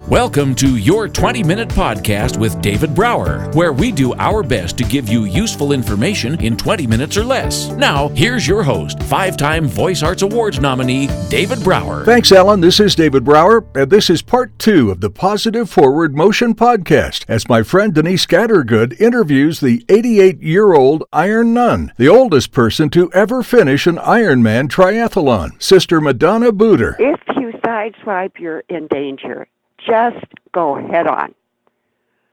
Welcome to your 20-minute podcast with David Brower, where we do our best to give you useful information in 20 minutes or less. Now, here's your host, 5-time Voice Arts Awards nominee, David Brower. Thanks, Allan. This is David Brower, and this is part 2 of the Positive Forward Motion podcast, as my friend Denise Scattergood interviews the 88-year-old Iron Nun, the oldest person to ever finish an Ironman triathlon, Sister Madonna Buder. If you sideswipe, you're in danger. Just go head on.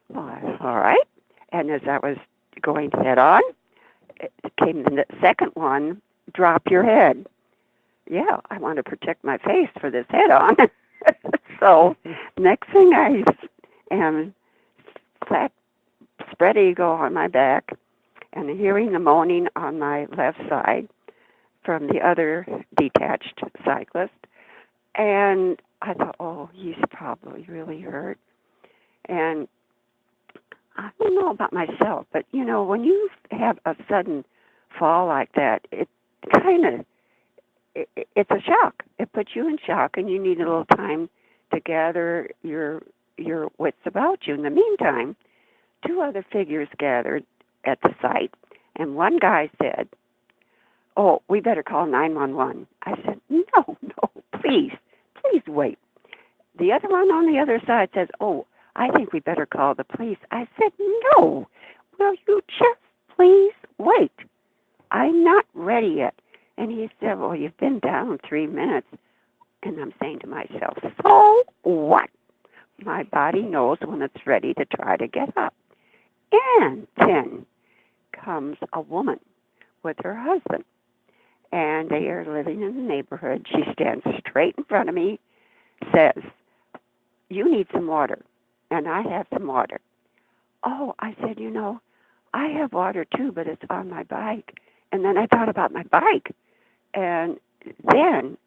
Well, all right. And as I was going head on, it came the second one, drop your head. Yeah, I want to protect my face for this head on. So next thing I am flat, spread eagle on my back and hearing the moaning on my left side from the other detached cyclist. And I thought, oh, he's probably really hurt. And I don't know about myself, but, you know, when you have a sudden fall like that, it kind of, it's a shock. It puts you in shock, and you need a little time to gather your wits about you. In the meantime, 2 other figures gathered at the site, and one guy said, oh, we better call 911. I said, no, please wait. The other one on the other side says, oh, I think we better call the police. I said, no, will you just please wait? I'm not ready yet. And he said, well, you've been down 3 minutes. And I'm saying to myself, so what? My body knows when it's ready to try to get up. And then comes a woman with her husband. And they are living in the neighborhood. She stands straight in front of me, says, you need some water. And I have some water. Oh, I said, you know, I have water too, but it's on my bike. And then I thought about my bike. And then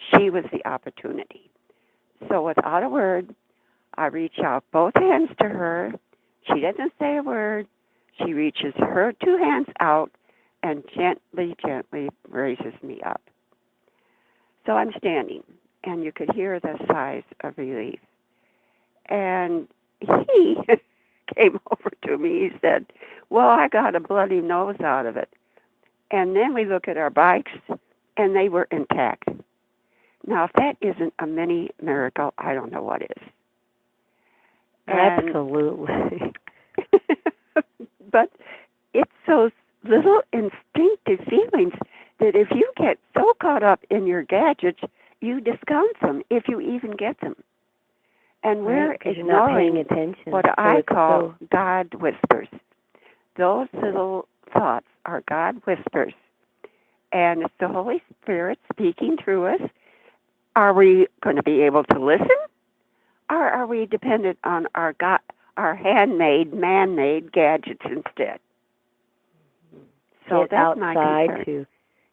she was the opportunity. So without a word, I reach out both hands to her. She doesn't say a word. She reaches her 2 hands out and gently raises me up. So I'm standing, and you could hear the sighs of relief. And he came over to me. He said, well, I got a bloody nose out of it. And then we look at our bikes, and they were intact. Now, if that isn't a mini miracle, I don't know what is. Absolutely. But it's those little instinctive feelings that if you get so caught up in your gadgets, you discount them if you even get them. And we're ignoring attention. What I call God whispers. Those little thoughts are God whispers. And it's the Holy Spirit speaking through us. Are we going to be able to listen? Or are we dependent on our handmade, man-made gadgets instead? So Get that's my concern. concern.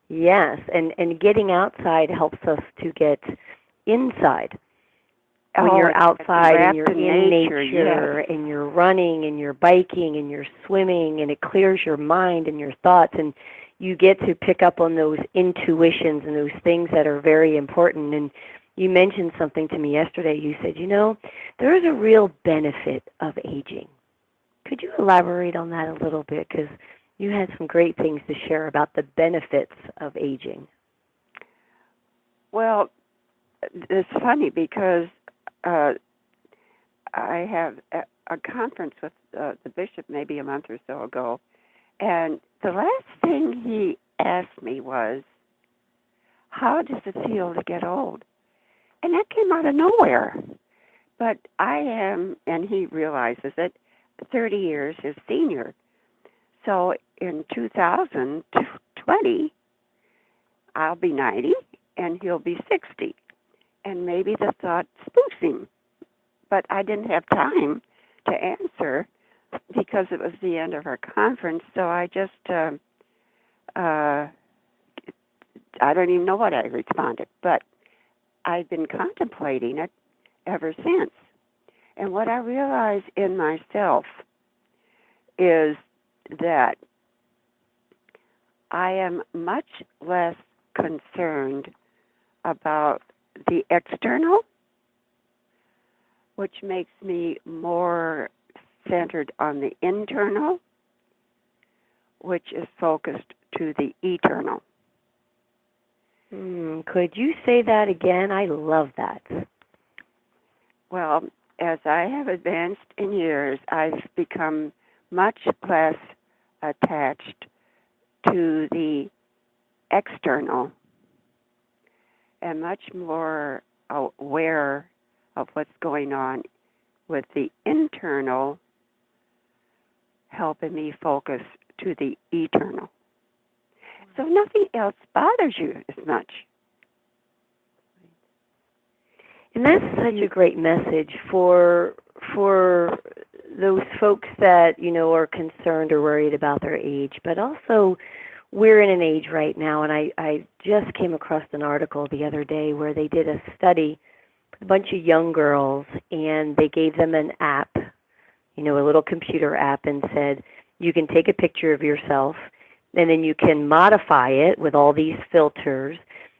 Yes, and getting outside helps us to get inside. When you're outside and you're in nature yes. And you're running and you're biking and you're swimming, and it clears your mind and your thoughts, and you get to pick up on those intuitions and those things that are very important. And you mentioned something to me yesterday. You said, you know, there is a real benefit of aging. Could you elaborate on that a little bit? Because you had some great things to share about the benefits of aging. Well, it's funny because I have a conference with the bishop maybe a month or so ago, and the last thing he asked me was, how does it feel to get old? And that came out of nowhere. But I am, and he realizes it, 30 years his senior. So in 2020, I'll be 90 and he'll be 60. And maybe the thought spooks him. But I didn't have time to answer because it was the end of our conference. So I just, I don't even know what I responded. But I've been contemplating it ever since. And what I realize in myself is that I am much less concerned about the external which makes me more centered on the internal, which is focused to the eternal. Could you say that again? I love that. Well, as I have advanced in years, I've become much less attached to the external and much more aware of what's going on with the internal, helping me focus to the eternal. So nothing else bothers you as much. And that's such a great message for those folks that, you know, are concerned or worried about their age. But also, we're in an age right now, and I just came across an article the other day where they did a study with a bunch of young girls, and they gave them an app, you know, a little computer app, and said, you can take a picture of yourself, and then you can modify it with all these filters,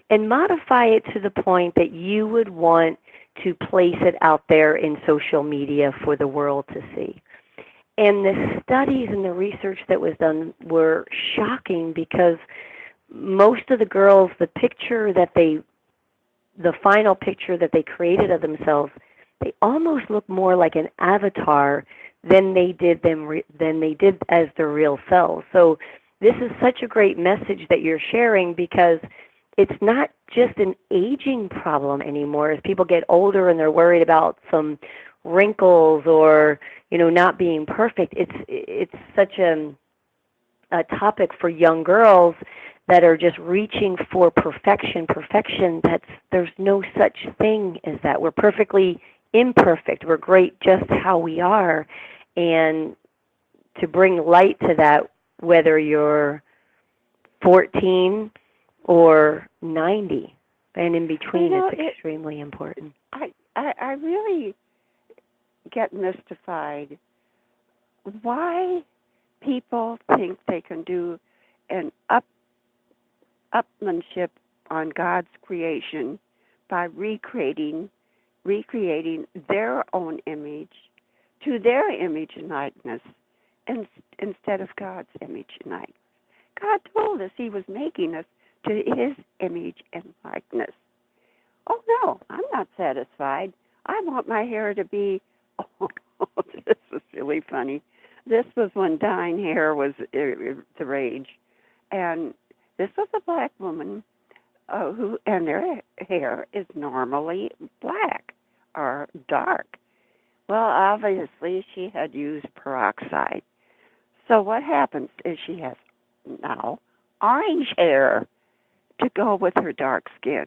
and modify it to the point that you would want to place it out there in social media for the world to see. And the studies and the research that was done were shocking, because most of the girls, the final picture that they created of themselves, they almost look more like an avatar than they did as their real selves. So this is such a great message that you're sharing, because it's not just an aging problem anymore. As people get older and they're worried about some wrinkles or, you know, not being perfect, it's such a topic for young girls that are just reaching for perfection. There's no such thing as that. We're perfectly imperfect. We're great just how we are. And to bring light to that, whether you're 14 or 90 and in between, it's extremely important. I really get mystified why people think they can do an upmanship on God's creation by recreating their own image to their image and likeness instead of God's image and likeness. God told us He was making us to His image and likeness. Oh, no, I'm not satisfied. I want my hair to be, this was really funny. This was when dyeing hair was the rage. And this was a black woman and their hair is normally black or dark. Well, obviously, she had used peroxide. So what happens is she has now orange hair to go with her dark skin.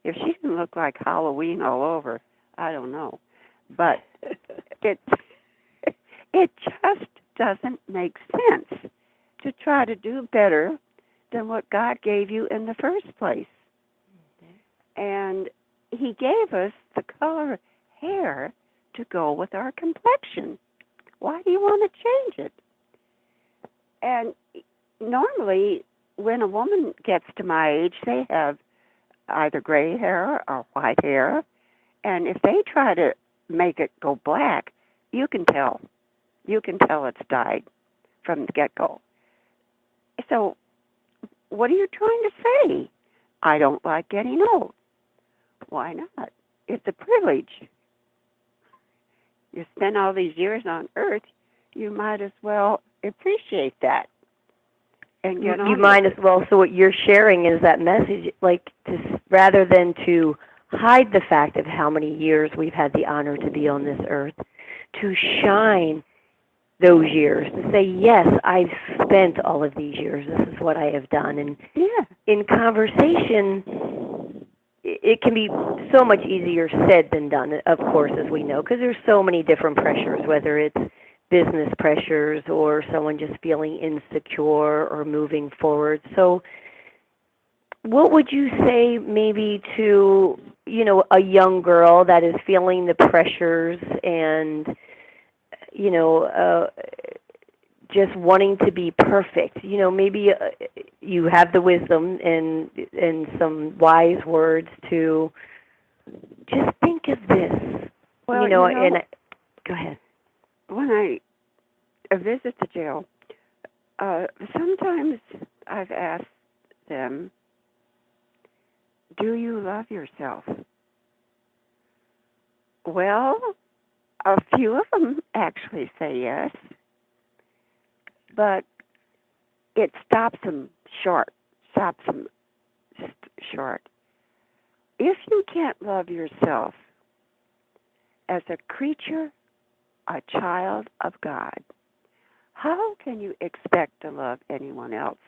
If she can look like Halloween all over, I don't know. But it just doesn't make sense to try to do better than what God gave you in the first place. And He gave us the color hair to go with our complexion. Why do you want to change it? And normally, when a woman gets to my age, they have either gray hair or white hair. And if they try to make it go black, you can tell. You can tell it's dyed from the get-go. So what are you trying to say? I don't like getting old. Why not? It's a privilege. You spend all these years on Earth, you might as well appreciate that. And get on. You might as well. So what you're sharing is that message, like, rather than to hide the fact of how many years we've had the honor to be on this earth, to shine those years, to say, yes, I've spent all of these years. This is what I have done. And in conversation, it can be so much easier said than done, of course, as we know, because there's so many different pressures, whether it's business pressures or someone just feeling insecure or moving forward. So what would you say maybe to, you know, a young girl that is feeling the pressures and, you know, just wanting to be perfect? You know, maybe you have the wisdom and some wise words to just think of this. Well, and go ahead. When I visit the jail, sometimes I've asked them, do you love yourself? Well, a few of them actually say yes, but it stops them short. If you can't love yourself as a creature, a child of God, how can you expect to love anyone else?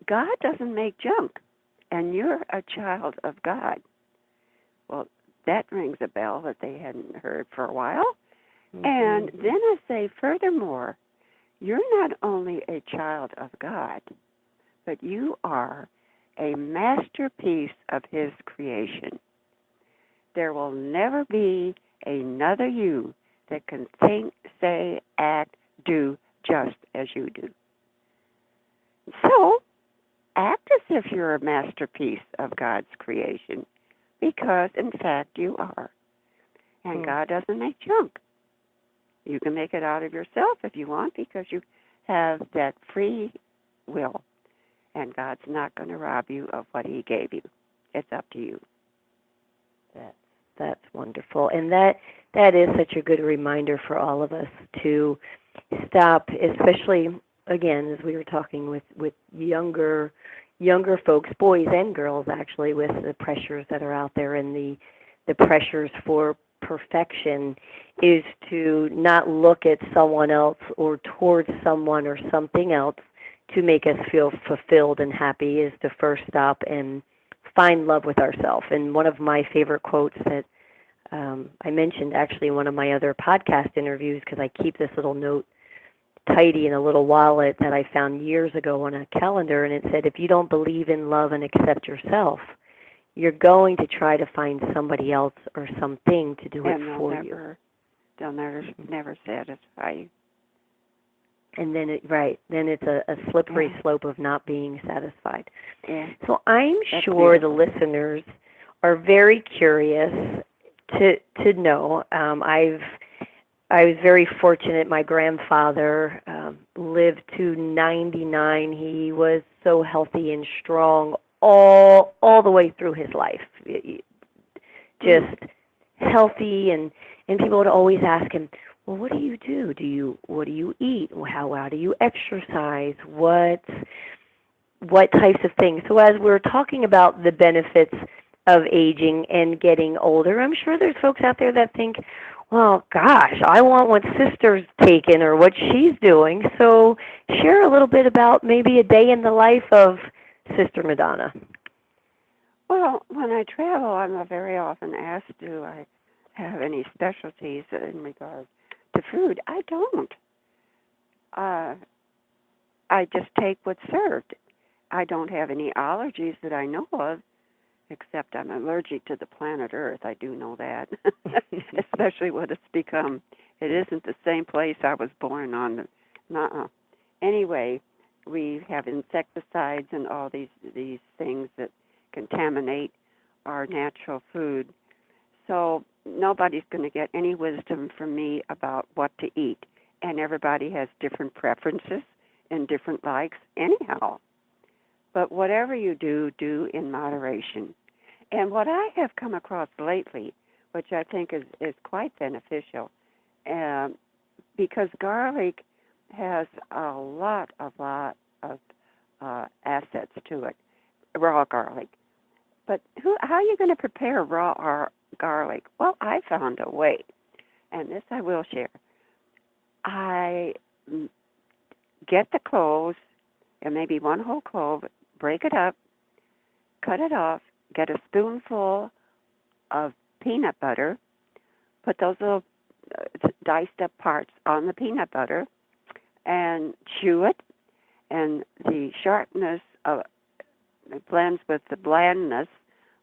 God doesn't make junk, and you're a child of God. Well, that rings a bell that they hadn't heard for a while. Mm-hmm. And then I say, furthermore, you're not only a child of God, but you are a masterpiece of His creation. There will never be another you that can think, say, act, do just as you do. So, act as if you're a masterpiece of God's creation, because, in fact, you are. And God doesn't make junk. You can make it out of yourself if you want, because you have that free will. And God's not going to rob you of what He gave you. It's up to you. That's wonderful. And that is such a good reminder for all of us to stop, especially, again, as we were talking with younger folks, boys and girls, actually, with the pressures that are out there and the pressures for perfection, is to not look at someone else or towards someone or something else to make us feel fulfilled and happy, is to first stop and find love with ourselves. And one of my favorite quotes that I mentioned actually in one of my other podcast interviews, because I keep this little note tidy in a little wallet that I found years ago on a calendar, and it said, if you don't believe in love and accept yourself, you're going to try to find somebody else or something to do it for you. They'll never satisfy you. And then it's a slippery slope of not being satisfied. Yeah. So I'm sure the listeners are very curious to know. I was very fortunate. My grandfather lived to 99. He was so healthy and strong all the way through his life. Just healthy, and people would always ask him, well, what do you do? What do you eat? How do you exercise? What types of things? So as we're talking about the benefits of aging and getting older, I'm sure there's folks out there that think, well, gosh, I want what Sister's taking or what she's doing. So share a little bit about maybe a day in the life of Sister Madonna. Well, when I travel, I'm very often asked, do I have any specialties in regard to food? I don't. I just take what's served. I don't have any allergies that I know of, except I'm allergic to the planet Earth. I do know that, especially what it's become. It isn't the same place I was born on. Anyway, we have insecticides and all these things that contaminate our natural food. So nobody's going to get any wisdom from me about what to eat. And everybody has different preferences and different likes anyhow. But whatever you do, do in moderation. And what I have come across lately, which I think is quite beneficial, because garlic has a lot of assets to it, raw garlic. But how are you going to prepare raw garlic? Well, I found a way, and this I will share. I get the cloves, and maybe one whole clove, break it up, cut it off, get a spoonful of peanut butter, put those little diced up parts on the peanut butter, and chew it, and the sharpness of it blends with the blandness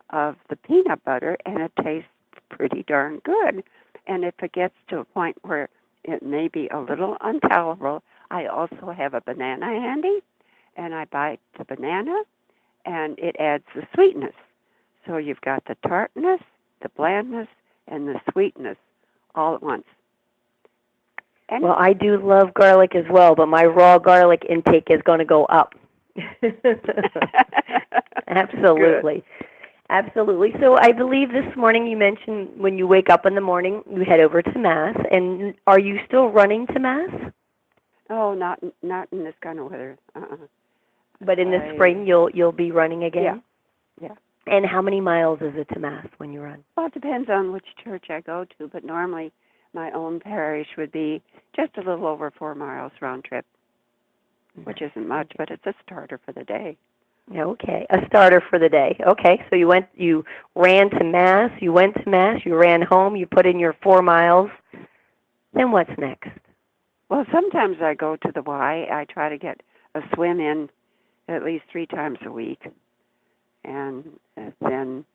of the peanut butter, and it tastes pretty darn good. And if it gets to a point where it may be a little unpalatable, I also have a banana handy, and I bite the banana, and it adds the sweetness. So you've got the tartness, the blandness, and the sweetness all at once. And well, I do love garlic as well, but my raw garlic intake is going to go up. Absolutely. Good. Absolutely. So I believe this morning you mentioned when you wake up in the morning, you head over to Mass. And are you still running to Mass? Oh, not in this kind of weather. But in the spring, you'll be running again? Yeah. And how many miles is it to Mass when you run? Well, it depends on which church I go to, but normally my own parish would be just a little over 4 miles round trip, which isn't much, but it's a starter for the day. Okay, a starter for the day. Okay, so you ran to Mass, you went to Mass, you ran home, you put in your 4 miles. Then what's next? Well, sometimes I go to the Y. I try to get a swim in at least 3 times a week. And then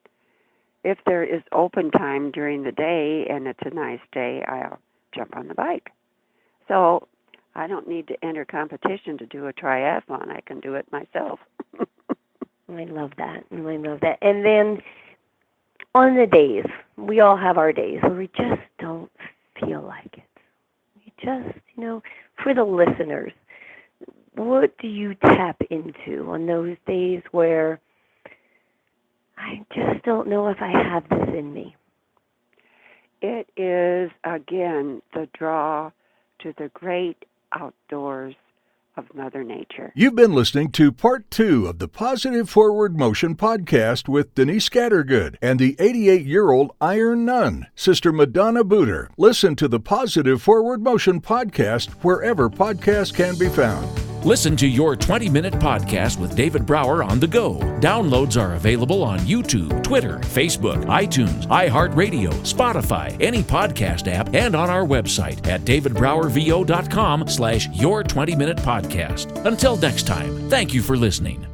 if there is open time during the day and it's a nice day, I'll jump on the bike. So I don't need to enter competition to do a triathlon. I can do it myself. I love that. I love that. And then on the days, we all have our days where we just don't feel like it. We just, for the listeners, what do you tap into on those days where I just don't know if I have this in me? It is, again, the draw to the great outdoors of Mother Nature. You've been listening to Part 2 of the Positive Forward Motion podcast with Denise Scattergood and the 88-year-old Iron Nun, Sister Madonna Buder. Listen to the Positive Forward Motion podcast wherever podcasts can be found. Listen to your 20-minute podcast with David Brower on the go. Downloads are available on YouTube, Twitter, Facebook, iTunes, iHeartRadio, Spotify, any podcast app, and on our website at davidbrowervo.com/your20minute podcast. Until next time, thank you for listening.